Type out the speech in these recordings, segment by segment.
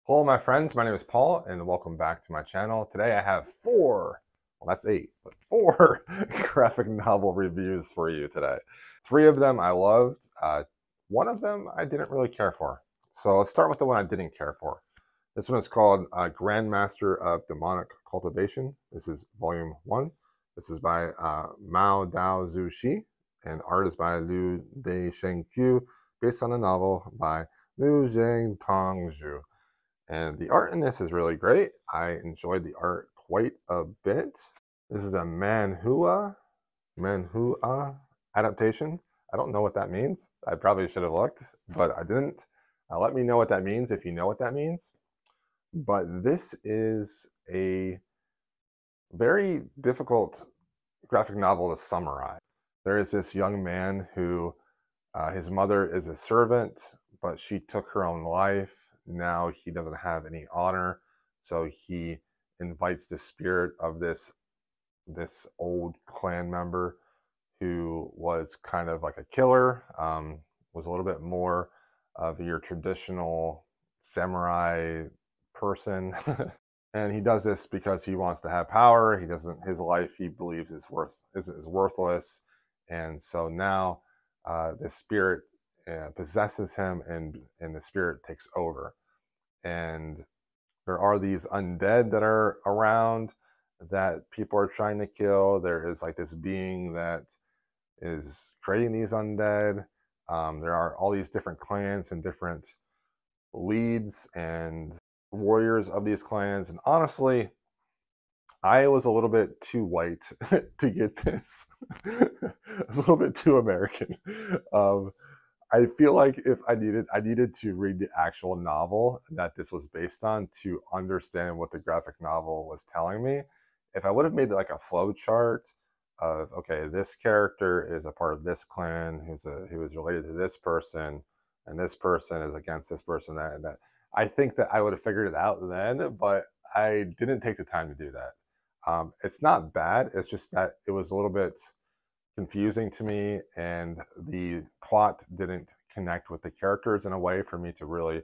Hello, my friends. My name is Paul, and welcome back to my channel. Today I have well, that's eight, but four graphic novel reviews for you today. Three of them I loved. One of them I didn't really care for. So let's start with the one I didn't care for. This one is called Grandmaster of Demonic Cultivation. This is volume one. This is by Mao Dao Zhu Shi, and art is by Liu Dei Shengqiu, based on a novel by Liu Zheng Tong Zhu. And the art in this is really great. I enjoyed the art quite a bit. This is a Manhua adaptation. I don't know what that means. I probably should have looked, but I didn't. Let me know what that means if you know what that means. But this is a very difficult graphic novel to summarize. There is this young man who his mother is a servant, but she took her own life. Now he doesn't have any honor, so he invites the spirit of this old clan member who was kind of like a killer, was a little bit more of your traditional samurai person. And he does this because he wants to have power. He doesn't. His life, he believes, is worthless, and so now the spirit possesses him, and the spirit takes over. And there are these undead that are around that people are trying to kill. There is like this being that is creating these undead. There are all these different clans and different leads and warriors of these clans. And honestly, I was a little bit too white to get this. I was a little bit too American. Um, I feel like if I needed to read the actual novel that this was based on to understand what the graphic novel was telling me. If I would have made like a flow chart of, okay, this character is a part of this clan who is related to this person, and this person is against this person, that and that. I think that I would have figured it out then, but I didn't take the time to do that. It's not bad. It's just that it was a little bit confusing to me, and the plot didn't connect with the characters in a way for me to really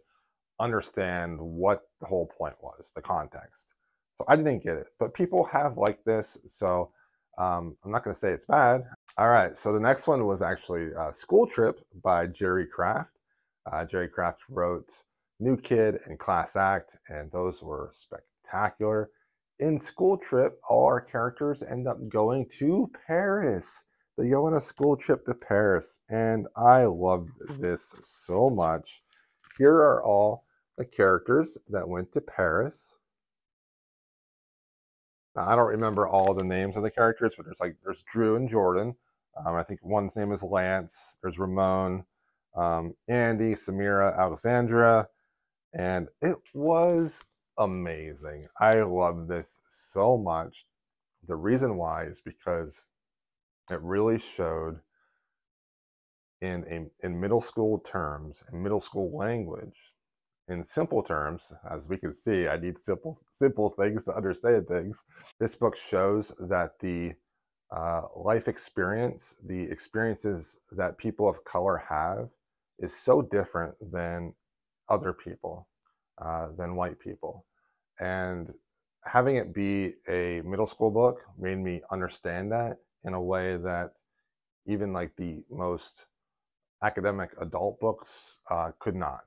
understand what the whole point was, the context. So I didn't get it, but people have liked this, so I'm not going to say it's bad. All right, so the next one was actually School Trip by Jerry Craft. Jerry Craft wrote New Kid and Class Act, and those were spectacular. In School Trip, all our characters end up going to Paris. They go on a school trip to Paris, and I loved this so much. Here are all the characters that went to Paris. Now, I don't remember all the names of the characters, but there's Drew and Jordan. I think one's name is Lance. There's Ramon, Andy, Samira, Alexandra, and it was amazing. I love this so much. The reason why is because it really showed in middle school terms, in middle school language, in simple terms. As we can see, I need simple things to understand things. This book shows that the life experience, the experiences that people of color have, is so different than other people, than white people. And having it be a middle school book made me understand that in a way that even like the most academic adult books could not.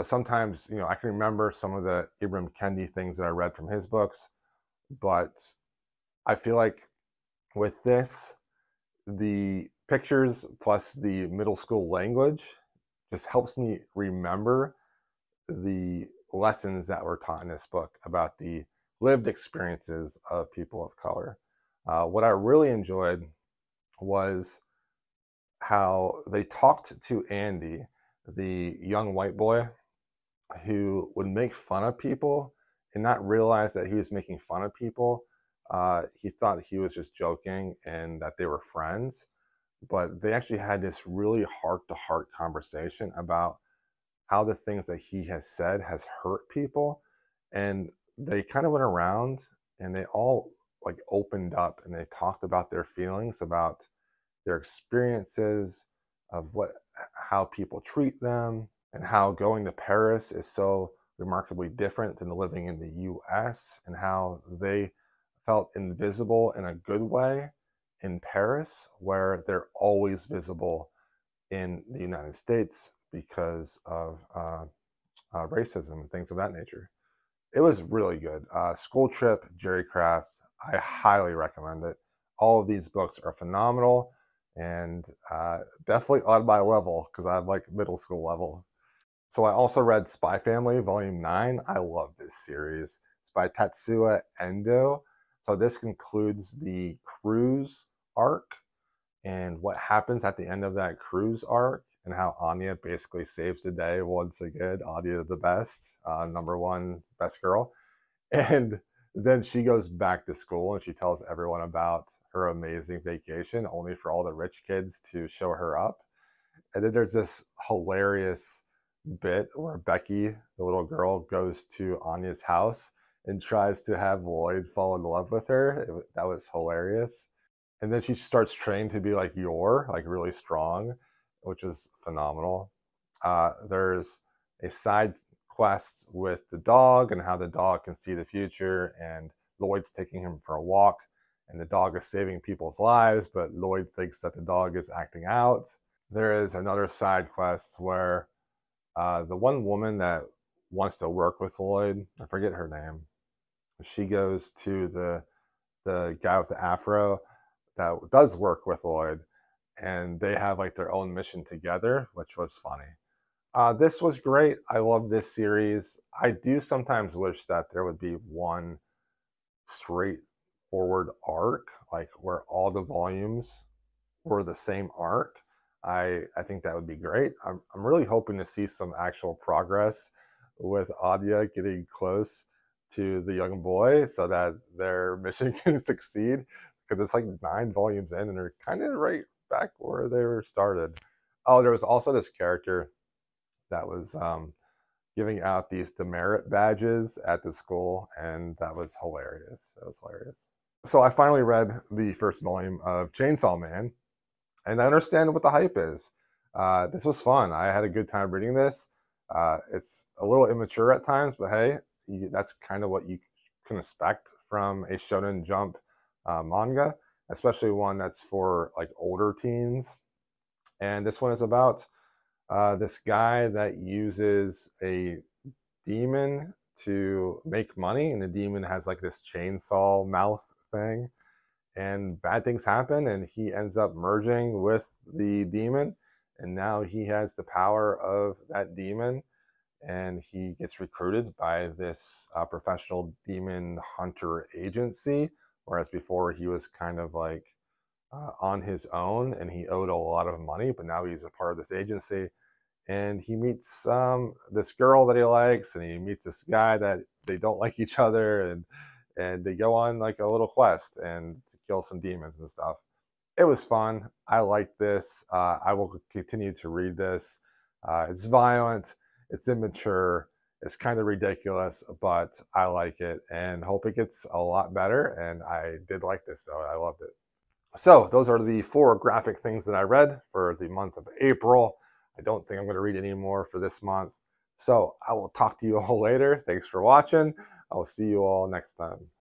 Sometimes, I can remember some of the Ibram Kendi things that I read from his books, but I feel like with this, the pictures plus the middle school language just helps me remember the lessons that were taught in this book about the lived experiences of people of color. What I really enjoyed was how they talked to Andy, the young white boy who would make fun of people and not realize that he was making fun of people. He thought he was just joking and that they were friends, but they actually had this really heart-to-heart conversation about how the things that he has said has hurt people. And they kind of went around and they all like opened up and they talked about their feelings, about their experiences of how people treat them, and how going to Paris is so remarkably different than living in the US, and how they felt invisible in a good way in Paris, where they're always visible in the United States because of racism and things of that nature. It was really good. School Trip, Jerry Craft. I highly recommend it. All of these books are phenomenal and definitely on my level because I'm like middle school level. So I also read Spy Family Volume 9. I love this series. It's by Tetsuya Endo. So this concludes the cruise arc and what happens at the end of that cruise arc and how Anya basically saves the day once again. Anya the best, number one best girl. And then she goes back to school and she tells everyone about her amazing vacation, only for all the rich kids to show her up. And then there's this hilarious bit where Becky, the little girl, goes to Anya's house and tries to have Lloyd fall in love with her. That was hilarious. And then she starts training to be like Yor, like really strong, which is phenomenal. There's a side quest with the dog and how the dog can see the future, and Lloyd's taking him for a walk, and the dog is saving people's lives, but Lloyd thinks that the dog is acting out. There is another side quest where the one woman that wants to work with Lloyd, I forget her name, she goes to the guy with the afro that does work with Lloyd, and they have like their own mission together, which was funny. This was great. I love this series. I do sometimes wish that there would be one straightforward arc, like where all the volumes were the same arc. I think that would be great. I'm really hoping to see some actual progress with Anya getting close to the young boy so that their mission can succeed, because it's like 9 volumes in and they're kind of right back where they were started. Oh, there was also this character that was giving out these demerit badges at the school, and that was hilarious. That was hilarious. So I finally read the first volume of Chainsaw Man, and I understand what the hype is. This was fun. I had a good time reading this. It's a little immature at times, but hey, that's kind of what you can expect from a Shonen Jump manga, especially one that's for like older teens. And this one is about this guy that uses a demon to make money, and the demon has like this chainsaw mouth thing, and bad things happen, and he ends up merging with the demon, and now he has the power of that demon, and he gets recruited by this professional demon hunter agency, whereas before he was kind of like on his own and he owed a lot of money, but now he's a part of this agency, and he meets this girl that he likes, and he meets this guy that they don't like each other, and they go on like a little quest and to kill some demons and stuff. It was fun. I liked this. I will continue to read this. It's violent. It's immature. It's kind of ridiculous, but I like it and hope it gets a lot better. And I did like this, so I loved it. So those are the 4 graphic things that I read for the month of April. I don't think I'm going to read any more for this month. So I will talk to you all later. Thanks for watching. I'll see you all next time.